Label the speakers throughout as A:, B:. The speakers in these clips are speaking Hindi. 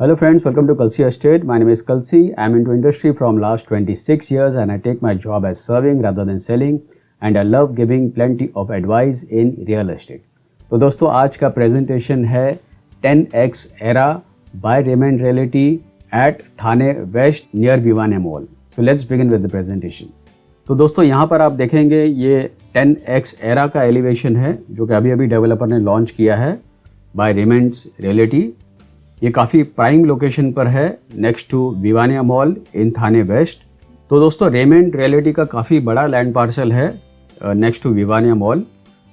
A: Hello friends, welcome to Kalsi Estate. My name is Kalsi. I am into industry from last 26 years and I take my job as serving rather than selling and I love giving plenty of advice in real estate. तो दोस्तों आज का प्रेजेंटेशन है 10X era by Raymond Realty at Thane west near Vivana mall. So let's begin with the presentation. तो दोस्तों यहाँ पर आप देखेंगे ये 10X एरा का एलिवेशन है जो कि अभी डेवलपर ने लॉन्च किया है बाय रेमंड्स रियल्टी. ये काफ़ी प्राइम लोकेशन पर है next to Viviana mall in Thane west. तो दोस्तों रेमंड रियल्टी का काफ़ी बड़ा लैंड पार्सल है नेक्स्ट टू विवानिया मॉल.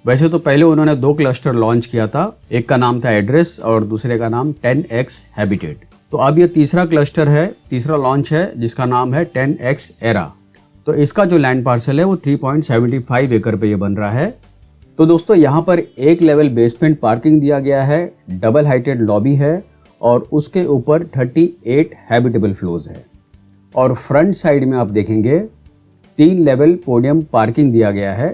A: वैसे तो पहले उन्होंने 2 क्लस्टर लॉन्च किया था, एक का नाम था एड्रेस और दूसरे का नाम 10X हैबिटेट. तो अब ये तीसरा क्लस्टर है, तीसरा लॉन्च है जिसका नाम है 10X एरा. तो इसका जो लैंड पार्सल है वो 3.75 एकड़ पे ये बन रहा है. तो दोस्तों यहाँ पर एक लेवल बेसमेंट पार्किंग दिया गया है, डबल हाइटेड लॉबी है और उसके ऊपर 38 हैबिटेबल फ्लोर्स है. और फ्रंट साइड में आप देखेंगे 3 लेवल पोडियम पार्किंग दिया गया है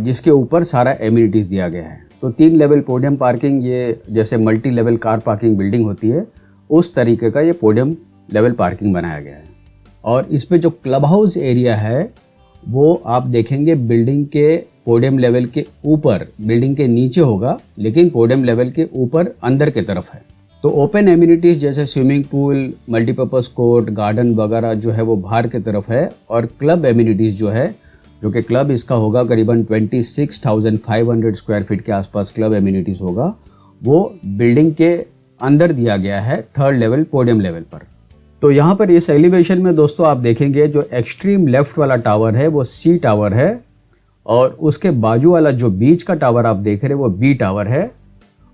A: जिसके ऊपर सारा एमिनिटीज़ दिया गया है. तो 3 लेवल पोडियम पार्किंग, ये जैसे multi level car parking building होती है उस तरीके का ये पोडियम लेवल पार्किंग बनाया गया है. और इसमें जो क्लब हाउस एरिया है वो आप देखेंगे बिल्डिंग के पोडियम लेवल के ऊपर, बिल्डिंग के नीचे होगा लेकिन पोडियम लेवल के ऊपर अंदर की तरफ है. तो ओपन एमिनिटीज़ जैसे swimming pool, multipurpose court, garden वगैरह जो है वो बाहर की तरफ है. और क्लब एमिनिटीज़ जो है, जो कि क्लब इसका होगा करीबन 26,500 स्क्वायर फीट के आसपास क्लब एमिनिटीज़ होगा, वो बिल्डिंग के अंदर दिया गया है 3rd लेवल पोडियम लेवल पर. तो यहाँ पर इस एलिवेशन में दोस्तों आप देखेंगे जो एक्सट्रीम लेफ्ट वाला टावर है वो C टावर है और उसके बाजू वाला जो बीच का टावर आप देख रहे हैं वो B टावर है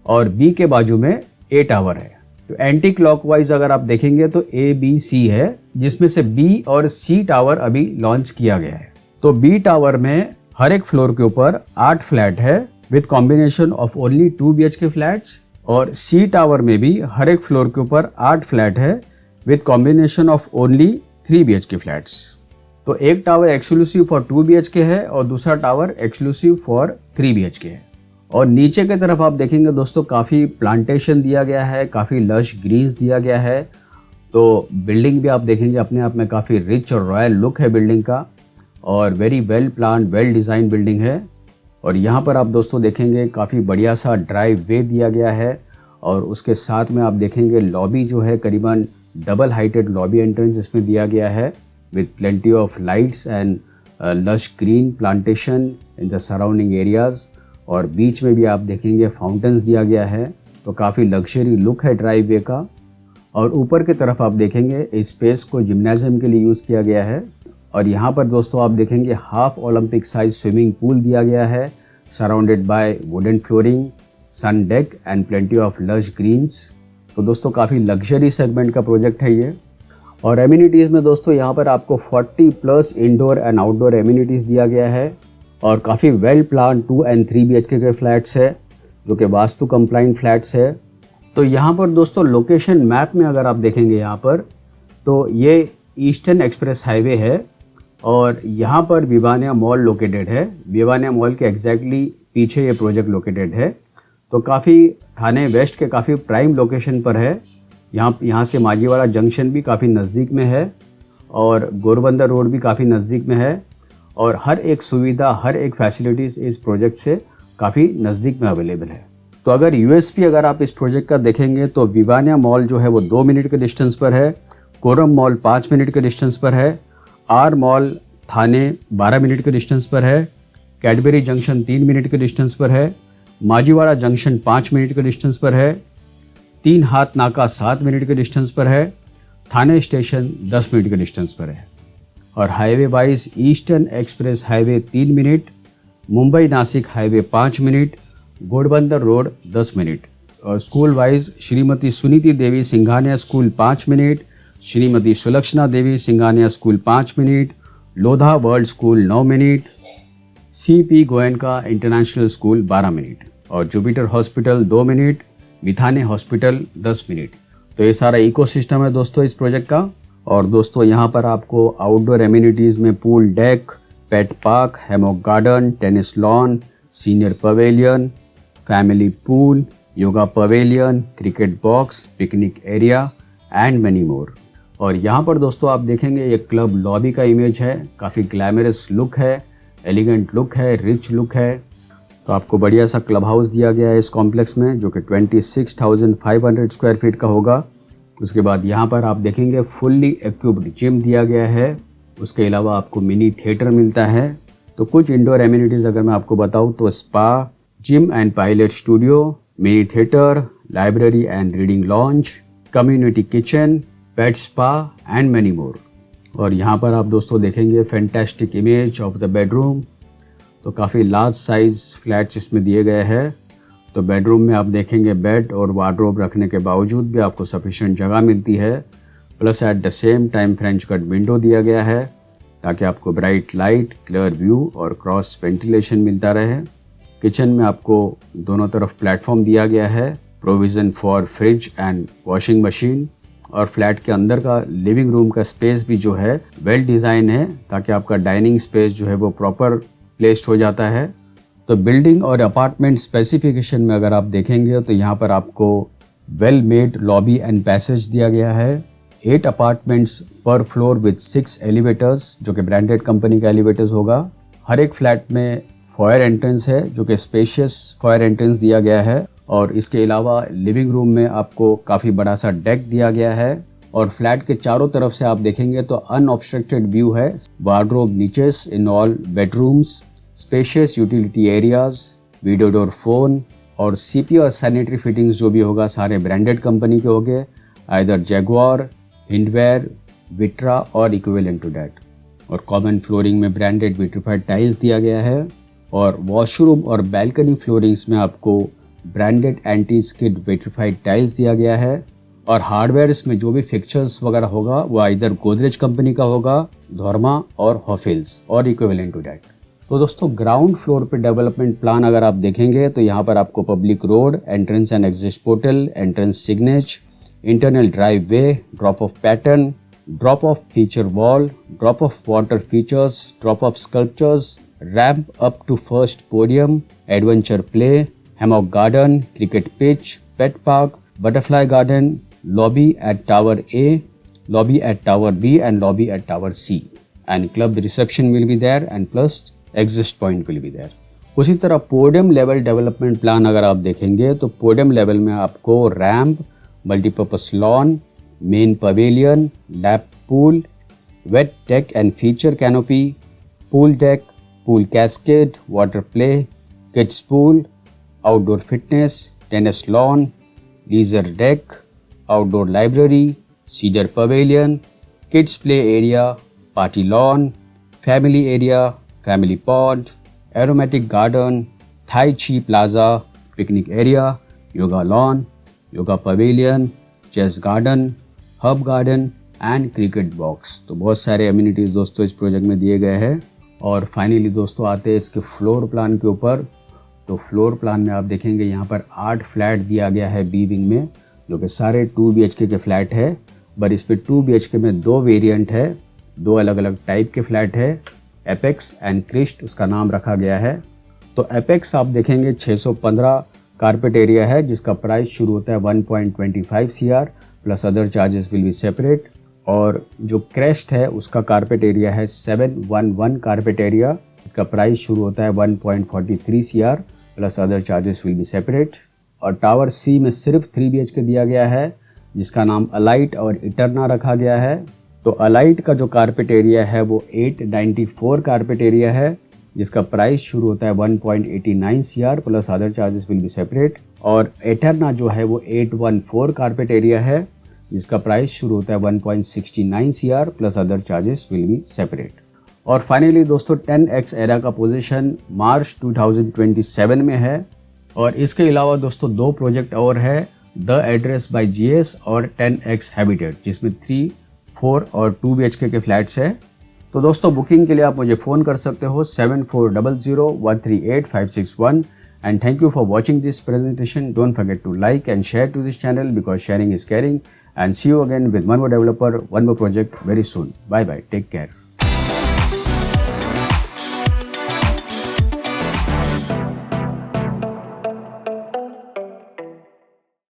A: और B के बाजू में A टावर है. तो एंटी क्लॉकवाइज अगर आप देखेंगे तो A, B, C है जिसमें से B और C टावर अभी लॉन्च किया गया है. तो B टावर में हर एक फ्लोर के ऊपर 8 फ्लैट है with combination of only 2 BHK flats और C टावर में भी हर एक फ्लोर के ऊपर 8 फ्लैट है with combination of only 3 BHK flats. तो एक टावर एक्सक्लूसिव फॉर 2 BHK है और दूसरा टावर एक्सक्लूसिव फॉर 3 BHK है. और नीचे की तरफ आप देखेंगे दोस्तों काफ़ी प्लांटेशन दिया गया है, काफ़ी लश ग्रीन्स दिया गया है. तो बिल्डिंग भी आप देखेंगे अपने आप में काफ़ी रिच और रॉयल लुक है बिल्डिंग का और very well plan, well design building है. और यहाँ पर आप दोस्तों देखेंगे काफ़ी बढ़िया सा ड्राइव वे दिया गया है और उसके साथ में आप देखेंगे लॉबी जो है करीबन डबल हाइटेड लॉबी एंट्रेंस इसमें दिया गया है with plenty of lights and lush green plantation in the surrounding areas. और बीच में भी आप देखेंगे फाउंटेन्स दिया गया है. तो काफ़ी लग्जरी लुक है ड्राइव वे का. और ऊपर की तरफ आप देखेंगे इस स्पेस को जिम्नाजियम के लिए यूज़ किया गया है. और यहाँ पर दोस्तों आप देखेंगे half Olympic size swimming pool दिया गया है surrounded by wooden flooring, sun deck and plenty of lush greens. तो दोस्तों काफ़ी लग्जरी सेगमेंट का प्रोजेक्ट है ये. और एमिनिटीज़ में दोस्तों यहाँ पर आपको 40+ इंडोर एंड आउटडोर एमिनिटीज़ दिया गया है और काफ़ी वेल प्लान 2 and 3 BHK के फ्लैट्स है जो कि वास्तु कंप्लाइंट फ्लैट्स है. तो यहाँ पर दोस्तों लोकेशन मैप में अगर आप देखेंगे यहाँ पर तो ये ईस्टर्न एक्सप्रेस हाईवे है और यहाँ पर विवानिया मॉल लोकेटेड है. विवानिया मॉल के एग्जैक्टली पीछे ये प्रोजेक्ट लोकेटेड है. तो काफ़ी थाने वेस्ट के काफ़ी प्राइम लोकेशन पर है. यहाँ से माझीवाड़ा जंक्शन भी काफ़ी नज़दीक में है और गोरबंदर रोड भी काफ़ी नज़दीक में है और हर एक सुविधा, हर एक फैसिलिटीज़ इस प्रोजेक्ट से काफ़ी नज़दीक में अवेलेबल है. तो अगर यूएसपी अगर आप इस प्रोजेक्ट का देखेंगे तो विवानिया मॉल जो है वो 2 मिनट के डिस्टेंस पर है, कोरम मॉल 5 मिनट के डिस्टेंस पर है, आर मॉल थाने 12 मिनट के डिस्टेंस पर है, कैडबरी जंक्शन 3 मिनट के डिस्टेंस पर है, माझीवाड़ा जंक्शन 5 मिनट के डिस्टेंस पर है, 3 हाथ नाका 7 मिनट के डिस्टेंस पर है, थाने स्टेशन 10 मिनट के डिस्टेंस पर है. और highway wise eastern express highway 3 minute, Mumbai Nashik highway 5 minute, Ghodbunder road 10 minute. और school wise Shrimati Suniti Devi Singhania school 5 minute, Shrimati Sulakshana Devi Singhania school 5 minute, Lodha world school 9 minute, CP Goenka international school 12 minute और जुपिटर हॉस्पिटल 2 मिनट, मिथाने हॉस्पिटल 10 मिनट. तो ये सारा इकोसिस्टम है दोस्तों इस प्रोजेक्ट का. और दोस्तों यहाँ पर आपको आउटडोर एमिनिटीज़ में pool deck, pet park, hammock garden, tennis lawn, senior pavilion, family pool, yoga pavilion, cricket box, picnic area and many more. और यहाँ पर दोस्तों आप देखेंगे ये क्लब लॉबी का इमेज है, काफ़ी ग्लैमरस लुक है, एलिगेंट लुक है, रिच लुक है। तो आपको बढ़िया सा क्लब हाउस दिया गया है इस कॉम्प्लेक्स में, जो कि 26,500 स्क्वायर फीट का होगा। उसके बाद यहाँ पर आप देखेंगे फुल्ली इक्विप्ड जिम दिया गया है। उसके अलावा आपको मिनी थिएटर मिलता है। तो कुछ इंडोर एमिनिटीज़ अगर मैं आपको बताऊँ तो spa, gym and pilot studio, mini theatre, library and reading lounge, community kitchen, pet spa and many more. और यहाँ पर आप दोस्तों देखेंगे fantastic image of the bedroom. तो काफ़ी लार्ज साइज फ्लैट्स इसमें दिए गए हैं। तो बेडरूम में आप देखेंगे बेड और वार्डरोब रखने के बावजूद भी आपको सफिशिएंट जगह मिलती है। Plus at the same time French cut window दिया गया है ताकि आपको ब्राइट लाइट, क्लियर व्यू और क्रॉस वेंटिलेशन मिलता रहे। किचन में आपको दोनों तरफ प्लेटफॉर्म दिया गया है, provision for fridge and washing machine. और फ्लैट के अंदर का लिविंग रूम का स्पेस भी जो है वेल डिज़ाइन है ताकि आपका डाइनिंग स्पेस जो है वो प्रॉपर प्लेस्ड हो जाता है। तो बिल्डिंग और अपार्टमेंट स्पेसिफिकेशन में अगर आप देखेंगे तो यहाँ पर आपको well made lobby and passage दिया गया है। 8 अपार्टमेंट्स पर फ्लोर विद 6 एलिवेटर्स, जो कि ब्रांडेड कंपनी का एलिवेटर्स होगा। हर एक फ्लैट में फायर एंट्रेंस है, जो कि स्पेशियस फायर एंट्रेंस दिया गया है। और इसके अलावा लिविंग रूम में आपको काफ़ी बड़ा सा डेक दिया गया है। और फ्लैट के चारों तरफ से आप देखेंगे तो अनऑब्स्ट्रक्टेड व्यू है। Wardrobe niches in all bedrooms, spacious utility areas, video door phone और सीपी और सैनिटरी फिटिंग्स जो भी होगा सारे ब्रांडेड कंपनी के होंगे, आइदर जैगुआर, हिंडवेयर, विट्रा और इक्विवेलेंट टू दैट। और कॉमन फ्लोरिंग में ब्रांडेड विट्रिफाइड टाइल्स दिया गया है। और वॉशरूम और बैल्कनी फ्लोरिंग्स में आपको branded anti skid vitrified tiles दिया गया है। और हार्डवेयर्स में जो भी फिक्चर्स वगैरह होगा वो आइदर गोदरेज कंपनी का होगा, धर्मा और हॉफिल्स और इक्विवेलेंट टू दैट। तो दोस्तों ग्राउंड फ्लोर पे डेवलपमेंट प्लान अगर आप देखेंगे तो यहाँ पर आपको public road, entrance and exit portal, entrance signage, internal driveway, drop off pattern, drop off feature wall, drop off water features, drop off sculptures, ramp up to first podium, adventure play, hammock garden, cricket pitch, pet park, butterfly garden, lobby at tower A, lobby at tower B and lobby at tower C, and club reception will be there and plus exit point will be there. उसी तरह पोडियम लेवल डेवलपमेंट प्लान अगर आप देखेंगे तो पोडियम लेवल में आपको ramp, multipurpose lawn, main pavilion, lap pool, wet deck and feature canopy, pool deck, pool cascade, water play, kids pool, outdoor fitness, tennis lawn, leisure deck, outdoor library, cedar pavilion, kids play area, party lawn, family area, family pod, aromatic garden, tai chi plaza, picnic area, yoga lawn, yoga pavilion, chess garden, hub garden and cricket box. तो बहुत सारे एमिनिटीज़ दोस्तों इस प्रोजेक्ट में दिए गए हैं। और फाइनली दोस्तों आते हैं इसके फ्लोर प्लान के ऊपर। तो फ्लोर प्लान में आप देखेंगे यहाँ पर 8 फ्लैट दिया गया है बी विंग में, जो कि सारे 2 BHK के फ्लैट है। पर इस पे 2 BHK में 2 वेरिएंट है, 2 अलग अलग टाइप के फ्लैट है। एपेक्स एंड क्रिस्ट उसका नाम रखा गया है। तो एपेक्स आप देखेंगे 615 कारपेट एरिया है, जिसका प्राइस शुरू होता है 1.25 CR plus other charges will be separate. और जो क्रेस्ट है उसका कारपेट एरिया है 711 कारपेट एरिया, इसका प्राइस शुरू होता है 1.43 CR plus other charges will be separate. और टावर सी में सिर्फ 3 BHK दिया गया है, जिसका नाम अलाइट और इटरना रखा गया है। तो अलाइट का जो कारपेट एरिया है वो 894 कारपेट एरिया है, जिसका प्राइस शुरू होता है 1.89 CR plus other charges will be separate. और इटरना जो है वो 814 कारपेट एरिया है, जिसका प्राइस शुरू होता है 1.69 CR plus other charges will be separate. और फाइनली दोस्तों 10X एरा का पोजीशन मार्च 2027 में है। और इसके अलावा दोस्तों 2 प्रोजेक्ट और है, द एड्रेस बाय GS और 10X हैबिटेट, जिसमें 3, 4 और 2 BHK के फ्लैट्स है। तो दोस्तों बुकिंग के लिए आप मुझे फ़ोन कर सकते हो 7400138561। And thank you for watching this presentation. Don't forget to like and share to this channel because sharing is caring. And see you again with one more developer, one more project very soon. Bye bye. Take care.